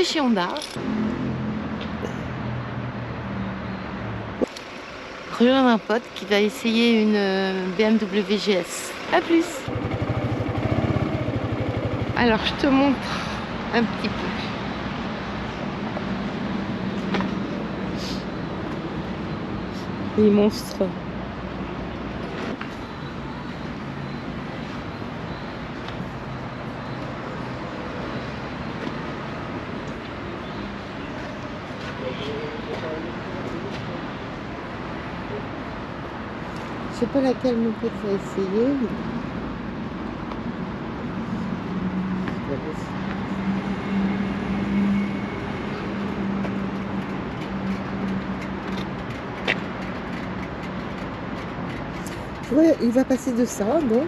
vais chez Honda. Rejoindre un pote qui va essayer une BMW GS. A plus. Alors je te montre un petit peu. Les monstres. Je sais pas laquelle mon pote va essayer. Ouais, il va passer de ça, donc.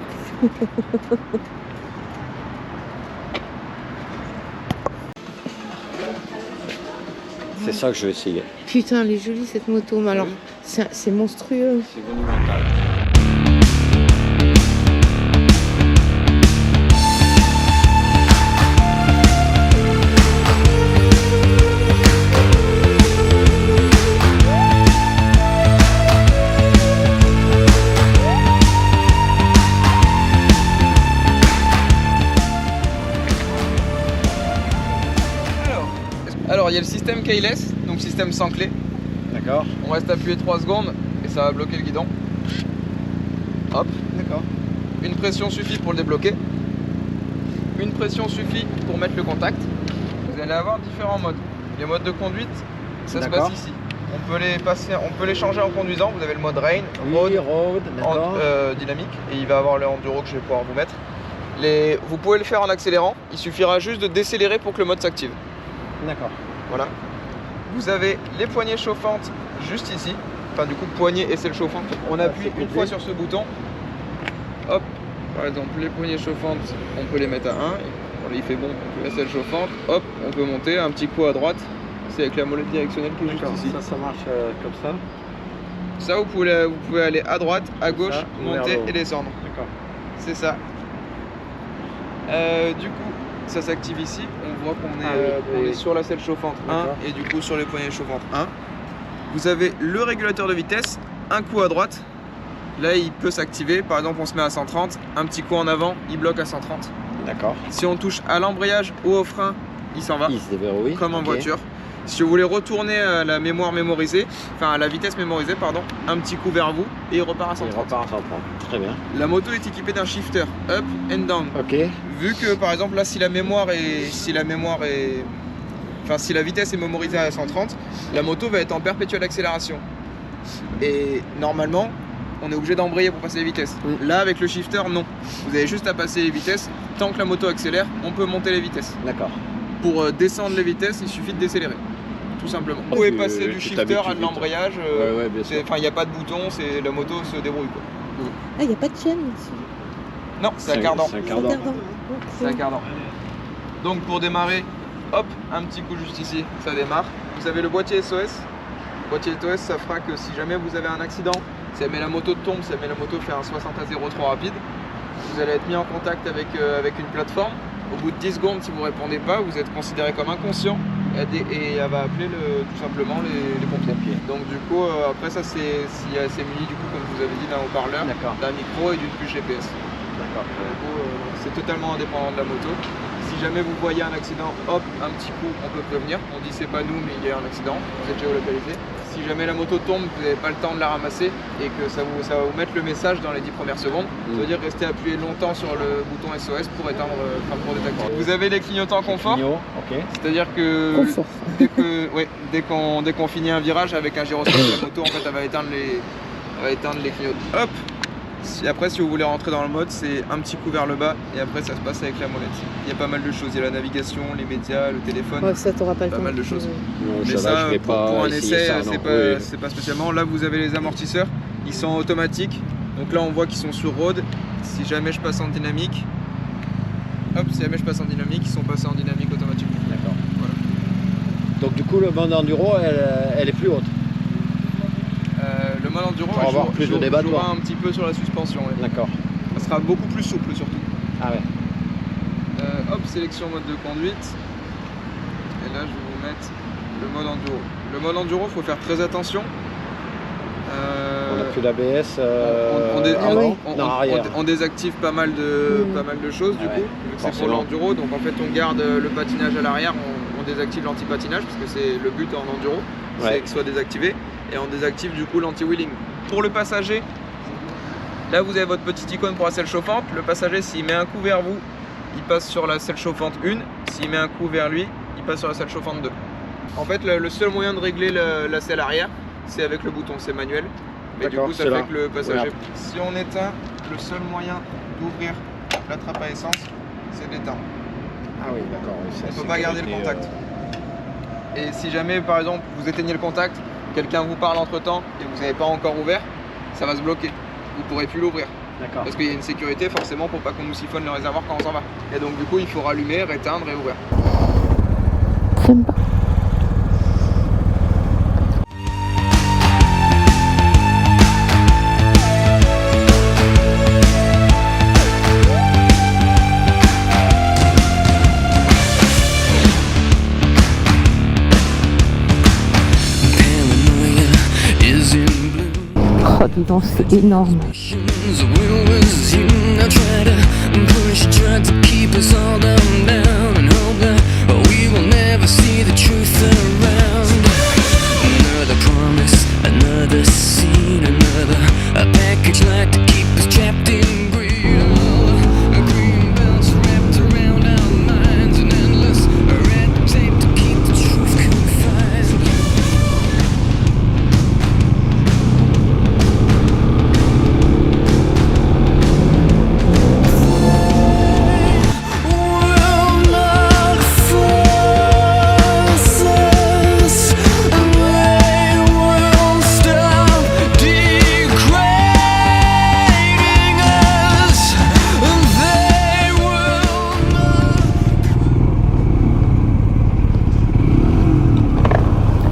C'est ça que je vais essayer. Putain, elle est jolie cette moto, mais alors, c'est monstrueux. C'est monumental. Alors il y a le système keyless, donc système sans clé. D'accord. On reste appuyé 3 secondes et ça va bloquer le guidon. Hop. D'accord. Une pression suffit pour le débloquer. Une pression suffit pour mettre le contact. Vous allez avoir différents modes. Les modes de conduite, ça se passe ici. On peut les changer en conduisant. Vous avez le mode rain, road, dynamique, et il va avoir le enduro que je vais pouvoir vous mettre. Vous pouvez le faire en accélérant. Il suffira juste de décélérer pour que le mode s'active. D'accord. Voilà. Vous avez les poignées chauffantes juste ici. Enfin du coup poignée et selle chauffante. On appuie une fois sur ce bouton. Hop. Par exemple les poignées chauffantes, on peut les mettre à 1. Quand il fait bon, on peut la selle chauffante. Hop, on peut monter. Un petit coup à droite. C'est avec la molette directionnelle qui est juste ici. Ça marche comme ça. Ça vous pouvez aller à droite, à gauche, ça, monter et descendre. D'accord. C'est ça. Du coup, ça s'active ici. On voit qu'on est sur la selle chauffante 1 et du coup sur les poignées chauffantes 1. Vous avez le régulateur de vitesse, un coup à droite. Là, il peut s'activer. Par exemple, on se met à 130, un petit coup en avant, il bloque à 130. D'accord. Si on touche à l'embrayage ou au frein, il s'en va. Il se déverrouille. Comme en voiture. Si vous voulez retourner à la mémoire mémorisée, enfin à la vitesse mémorisée, pardon, un petit coup vers vous et il repart à 130. Il repart à 130. Très bien. La moto est équipée d'un shifter up and down. Ok. Vu que par exemple là, si la vitesse est mémorisée à 130, la moto va être en perpétuelle accélération. Et normalement, on est obligé d'embrayer pour passer les vitesses. Là, avec le shifter, non. Vous avez juste à passer les vitesses. Tant que la moto accélère, on peut monter les vitesses. D'accord. Pour descendre les vitesses, il suffit de décélérer. Tout simplement. Vous pouvez passer du shifter à de l'embrayage. Il n'y a pas de bouton, la moto se débrouille, quoi. Ah, il n'y a pas de chaîne ici. Non, c'est un cardan. C'est un cardan. C'est un cardan. Donc pour démarrer, hop, un petit coup juste ici, ça démarre. Vous avez le boîtier SOS. Le boîtier SOS, ça fera que si jamais vous avez un accident, si jamais la moto tombe, si jamais la moto fait un 60 à 0 trop rapide, vous allez être mis en contact avec une plateforme. Au bout de 10 secondes, si vous ne répondez pas, vous êtes considéré comme inconscient et elle va appeler tout simplement les pompiers. Donc du coup, après ça, c'est muni du coup, comme je vous avez dit, d'un haut-parleur, d'un micro et d'une puce GPS. D'accord. Du coup, c'est totalement indépendant de la moto. Si jamais vous voyez un accident, hop, un petit coup, on peut prévenir. On dit c'est pas nous, mais il y a un accident, vous êtes géolocalisé. Si jamais la moto tombe, vous n'avez pas le temps de la ramasser et que ça va vous mettre le message dans les 10 premières secondes. Ça veut dire rester appuyé longtemps sur le bouton SOS pour éteindre, pour désactiver. Vous avez les clignotants confort. C'est-à-dire que dès qu'on finit un virage avec un gyroscope, la moto en fait elle va éteindre les clignotants. Hop. Après, si vous voulez rentrer dans le mode, c'est un petit coup vers le bas et après ça se passe avec la molette. Il y a pas mal de choses, il y a la navigation, les médias, le téléphone, Ouais, ça t'aura pas le temps. mal de choses. Non, Mais ça, pour un essai, c'est c'est pas spécialement. Là, vous avez les amortisseurs, ils sont automatiques. Donc là, on voit qu'ils sont sur road. Si jamais je passe en dynamique, hop, si jamais je passe en dynamique, ils sont passés en dynamique automatiquement. D'accord. Voilà. Donc du coup, le mode enduro, elle est plus haute. Le mode enduro, pour avoir plus de débat, jouera un petit peu sur la suspension. Ouais. D'accord. Ça sera beaucoup plus souple surtout. Ah ouais. Hop, sélection mode de conduite. Et là, je mettre le mode enduro. Le mode enduro, il faut faire très attention. On a plus l'ABS On désactive pas mal de choses du coup, vu que c'est pour l'enduro. Donc en fait on garde le patinage à l'arrière, on désactive l'anti-patinage parce que c'est le but en enduro, c'est qu'il soit désactivé. Et on désactive du coup l'anti-wheeling. Pour le passager, là vous avez votre petite icône pour la selle chauffante. Le passager, s'il met un coup vers vous, il passe sur la selle chauffante 1. S'il met un coup vers lui, il passe sur la selle chauffante 2. En fait le seul moyen de régler la selle arrière, c'est avec le bouton, c'est manuel. Mais du coup ça fait que le passager... Regarde. Si on éteint, le seul moyen d'ouvrir la trappe à essence, c'est d'éteindre. Ah oui, d'accord. Oui, on ne peut pas garder le contact. Et si jamais par exemple vous éteignez le contact, quelqu'un vous parle entre temps et vous n'avez pas encore ouvert, ça va se bloquer. Vous ne pourrez plus l'ouvrir. D'accord. Parce qu'il y a une sécurité forcément pour pas qu'on nous siphonne le réservoir quand on s'en va. Et donc du coup il faut rallumer, éteindre et ouvrir. J'aime pas. Oh, dis donc, c'est énorme.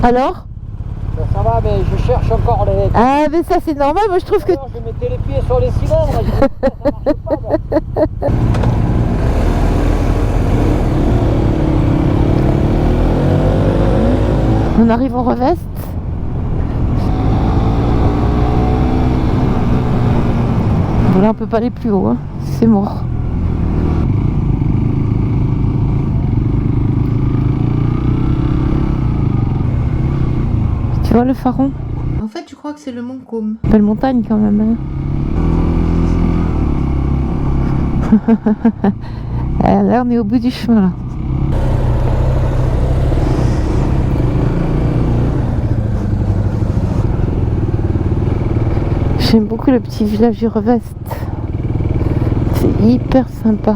Alors ça va, mais je cherche encore les... Ah, mais ça c'est normal, moi je trouve que... Je mettais les pieds sur les cylindres, ça marche pas. On arrive en reveste. Bon, là on peut pas aller plus haut, hein. C'est mort. Tu vois le Faron? En fait, je crois que c'est le Mont Côme. Belle montagne quand même. Hein. Là, on est au bout du chemin. Là. J'aime beaucoup le petit village du Revest. C'est hyper sympa.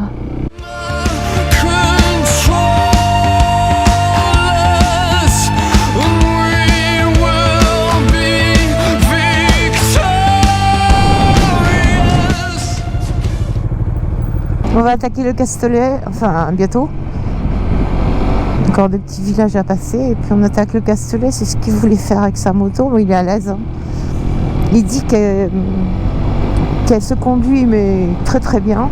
On va attaquer le Castellet, enfin bientôt. Encore des petits villages à passer et puis on attaque le Castellet, c'est ce qu'il voulait faire avec sa moto, mais il est à l'aise. Hein. Il dit qu'elle se conduit mais très très bien.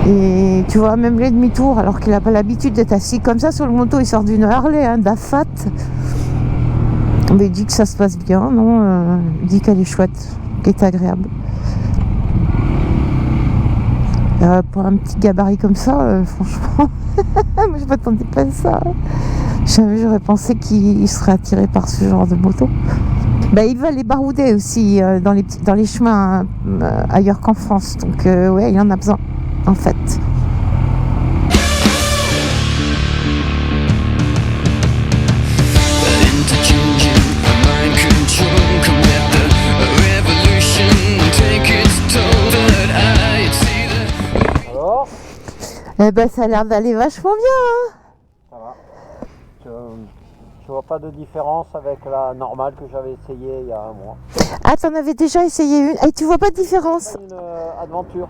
Et tu vois, même les demi-tours, alors qu'il n'a pas l'habitude d'être assis comme ça sur le moto, il sort d'une Harley, hein, d'Afat. Mais il dit que ça se passe bien, non il dit qu'elle est chouette, qu'elle est agréable. Pour un petit gabarit comme ça, franchement, moi je m'attendais pas à ça. J'aurais pensé qu'il serait attiré par ce genre de moto. Bah, il va les barouder aussi dans les chemins ailleurs qu'en France. Donc ouais, il en a besoin en fait. Eh ben, ça a l'air d'aller vachement bien. Ça va. Je vois pas de différence avec la normale que j'avais essayée il y a un mois. Ah, t'en avais déjà essayé une. Et tu vois pas de différence? Une aventure.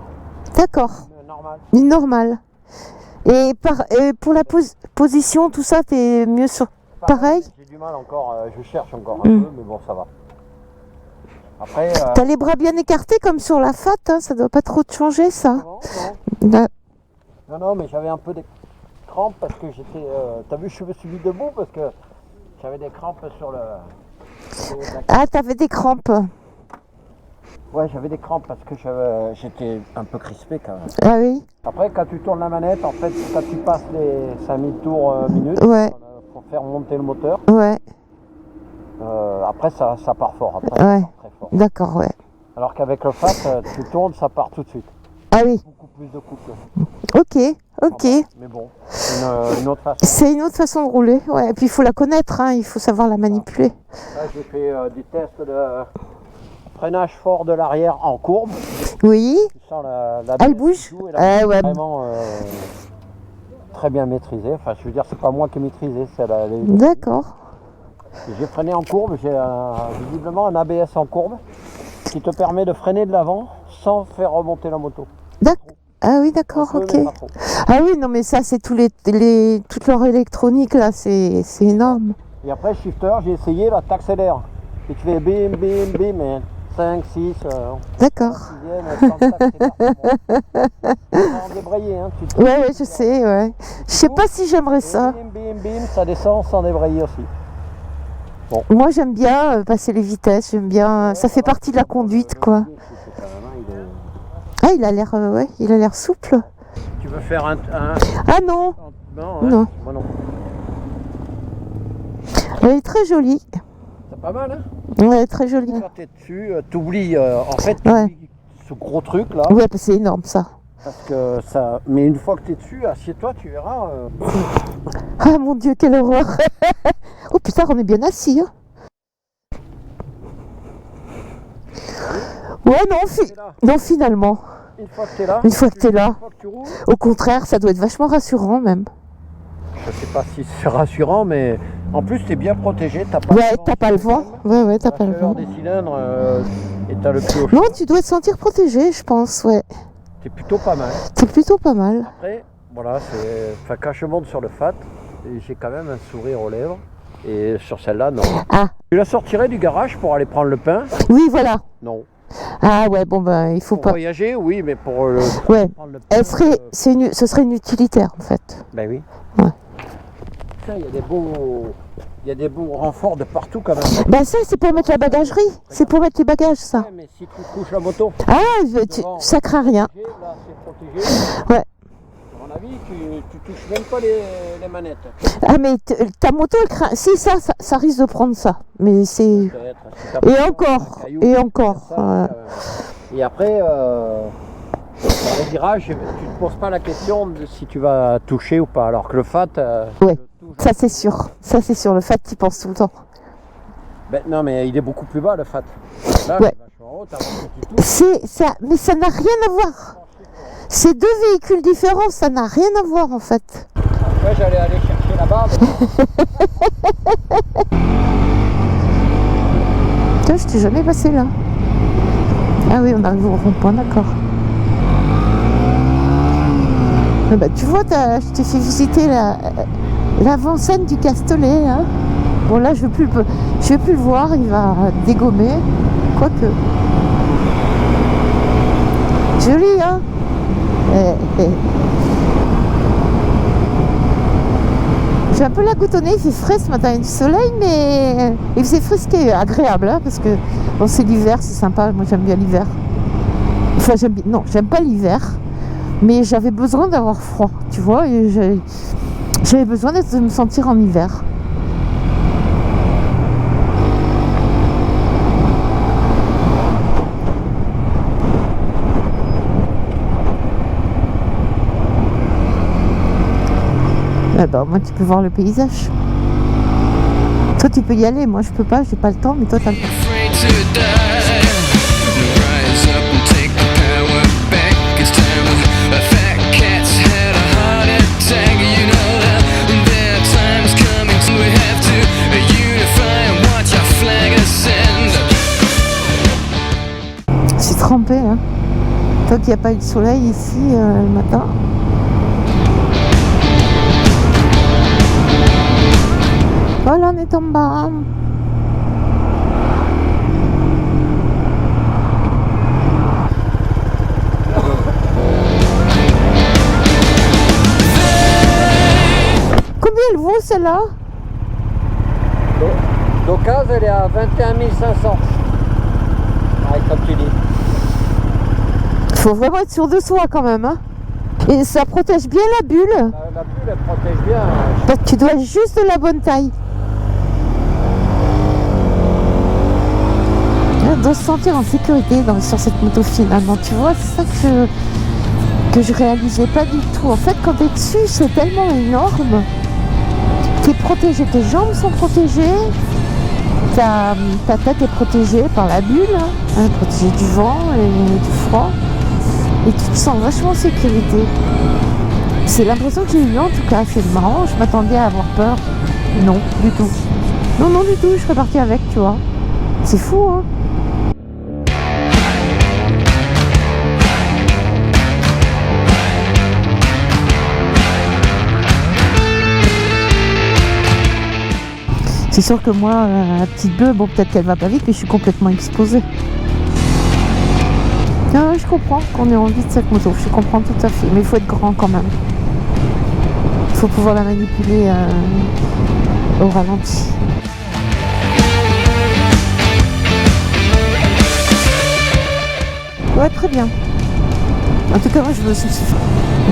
D'accord. Une normale. Une normale. Et pour la position, tout ça, t'es mieux sur... Pareil? J'ai du mal encore, je cherche encore un peu, mais bon, ça va. Après... T'as les bras bien écartés comme sur la FAT, hein, ça doit pas trop te changer, ça. Non, Bah... non, mais j'avais un peu crampes parce que j'étais. T'as vu, je me suis mis debout parce que j'avais des crampes sur le. Ah, t'avais des crampes. Ouais, j'avais des crampes parce que j'étais un peu crispé quand même. Ah oui. Après, quand tu tournes la manette, en fait, quand tu passes les 5000 tours minutes, Ouais. faut faire monter le moteur. Ouais. Après, ça part fort. Après, Ouais. ça part très fort. D'accord, ouais. Alors qu'avec le FAT, tu tournes, ça part tout de suite. Ah oui. Beaucoup plus de couple. Ok, ok. Mais bon, c'est une autre façon. C'est une autre façon de rouler. Ouais. Et puis il faut la connaître, hein. Il faut savoir la manipuler. Là, j'ai fait des tests de freinage fort de l'arrière en courbe. Oui. Tu sens la Elle bouge. Ouais. Vraiment très bien maîtrisé. Enfin, je veux dire, c'est pas moi qui ai maîtrisé, c'est D'accord. J'ai freiné en courbe, j'ai visiblement un ABS en courbe qui te permet de freiner de l'avant sans faire remonter la moto. Ah oui, d'accord, Un peu, ok. mais pas trop. Ah oui, non, mais ça, c'est toute leur électronique, là, c'est énorme. Et après, shifter, j'ai essayé, là, t'accélères. Et tu fais bim, bim, bim, et 5, 6, D'accord. 6e, sans débrayer, hein. Ouais, je sais, ouais. Je sais pas si j'aimerais ça. Bim, bim, bim, ça descend sans débrayer aussi. Moi, j'aime bien passer les vitesses, j'aime bien. Ça fait partie de la conduite, quoi. Ah, il a l'air, ouais, il a l'air souple. Tu veux faire un... Ah non, Non, hein. non. Moi non. Elle est très jolie. C'est pas mal, hein. Ouais, très jolie. Quand t'es dessus, t'oublies, en fait, Ouais. t'oublies ce gros truc là. Ouais, c'est énorme, ça. Parce que ça... Mais une fois que t'es dessus, assieds-toi, tu verras. Ah mon Dieu, quelle horreur. Oh putain, on est bien assis, hein. Ouais, non, finalement. Une fois que t'es là. Une fois que t'es là. Une fois que tu roules. Au contraire, ça doit être vachement rassurant, même. Je sais pas si c'est rassurant, mais en plus t'es bien protégé. T'as pas Ouais, t'as pas le vent. Ouais, t'as pas le vent. des cylindres et t'as le pied au chaud. Non, tu dois te sentir protégé, je pense, ouais. C'est plutôt pas mal. C'est plutôt pas mal. Après, voilà, enfin, quand je monte sur le FAT, j'ai quand même un sourire aux lèvres. Et sur celle-là, non. Ah. Tu la sortirais du garage pour aller prendre le pain? Oui, voilà. Non. Ah ouais, bon ben, il faut Pour pas. voyager, oui, mais pour Ouais. prendre le pain... Ce serait une utilitaire, en fait. Ben oui. Ouais. Putain, il y a des beaux renforts de partout quand même. Ben ça, c'est pour mettre la bagagerie. C'est pour mettre les bagages, ça. Ouais, mais si tu couches la moto... Ah, ça craint rien. Là, c'est protégé. Ouais. À mon avis, tu touches même pas les manettes. Ah, mais ta moto, elle craint. Si, ça risque de prendre ça. Mais c'est. Peut-être, si t'as Et pas encore. un caillou, Et tu encore. fais ça, Et après, dans les virages, tu ne te poses pas la question de si tu vas toucher ou pas. Alors que le FAT. Ouais. Ça, c'est sûr. Ça, c'est sûr. Le FAT, tu penses tout le temps. Ben, non, mais il est beaucoup plus bas le FAT. Là, Ouais. il est vachement haut, t'as l'impression qu'il touche. C'est ça. Mais ça n'a rien à voir. C'est deux véhicules différents. Ça n'a rien à voir, en fait. Après, j'allais aller chercher là-bas. Tiens, je t'ai jamais passé là. Ah oui, on arrive au rond-point, d'accord. Ah bah, tu vois, je t'ai fait visiter l'avant-scène du Castellet. Hein. Bon, là, je vais plus le voir, il va dégommer. Quoique. Joli, hein. J'ai un peu la goutonnée, il fait frais ce matin, il y a du soleil, mais il faisait frais, c'était agréable, hein, parce que bon, c'est l'hiver, c'est sympa, moi j'aime bien l'hiver. Enfin, j'aime pas l'hiver, mais j'avais besoin d'avoir froid, tu vois, et j'avais besoin de me sentir en hiver. Ah bah, moi tu peux voir le paysage. Toi tu peux y aller, moi je peux pas, j'ai pas le temps, mais toi t'as le temps. C'est trempé, hein. Toi qui n'y a pas eu de soleil ici le matin. Voilà, on est en bas. elle vaut celle-là? L'occasion, elle est à 21 500. Ouais, comme tu dis. Faut vraiment être sûr de soi quand même, hein. Et ça protège bien la bulle. La bulle, elle protège bien. Parce que tu dois être juste de la bonne taille. On doit se sentir en sécurité sur cette moto finalement. Tu vois, c'est ça que je réalisais pas du tout. En fait, quand tu es dessus, c'est tellement énorme. Tu es protégé, tes jambes sont protégées. Ta tête est protégée par la bulle, hein, protégée du vent et du froid. Et tu te sens vachement en sécurité. C'est l'impression que j'ai eue en tout cas. C'est marrant, je m'attendais à avoir peur. Non, du tout. Non, du tout, je serais partie avec, tu vois. C'est fou, hein. C'est sûr que moi, la petite bleue, bon, peut-être qu'elle va pas vite, mais je suis complètement exposée. Ah, je comprends qu'on ait envie de cette moto, je comprends tout à fait, mais il faut être grand quand même. Il faut pouvoir la manipuler au ralenti. Ouais, très bien. En tout cas, moi, je me suis...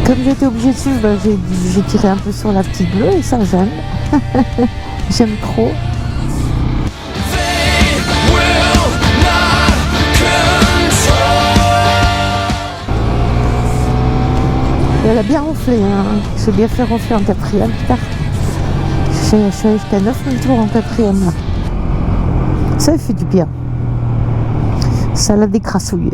Comme j'étais obligée de suivre, bah, j'ai tiré un peu sur la petite bleue et ça, j'aime. J'aime trop. Elle a bien ronflé, hein. J'ai bien fait ronfler en quatrième, putain. Je suis allée jusqu'à 9000 tours en quatrième là. Ça fait du bien. Ça la décrassouille.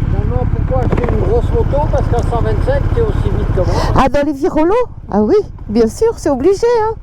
Finalement, pourquoi acheter une grosse moto? Parce qu'à 125, tu es aussi vite que moi. Ah, dans les virolos? Ah oui, bien sûr, c'est obligé, hein.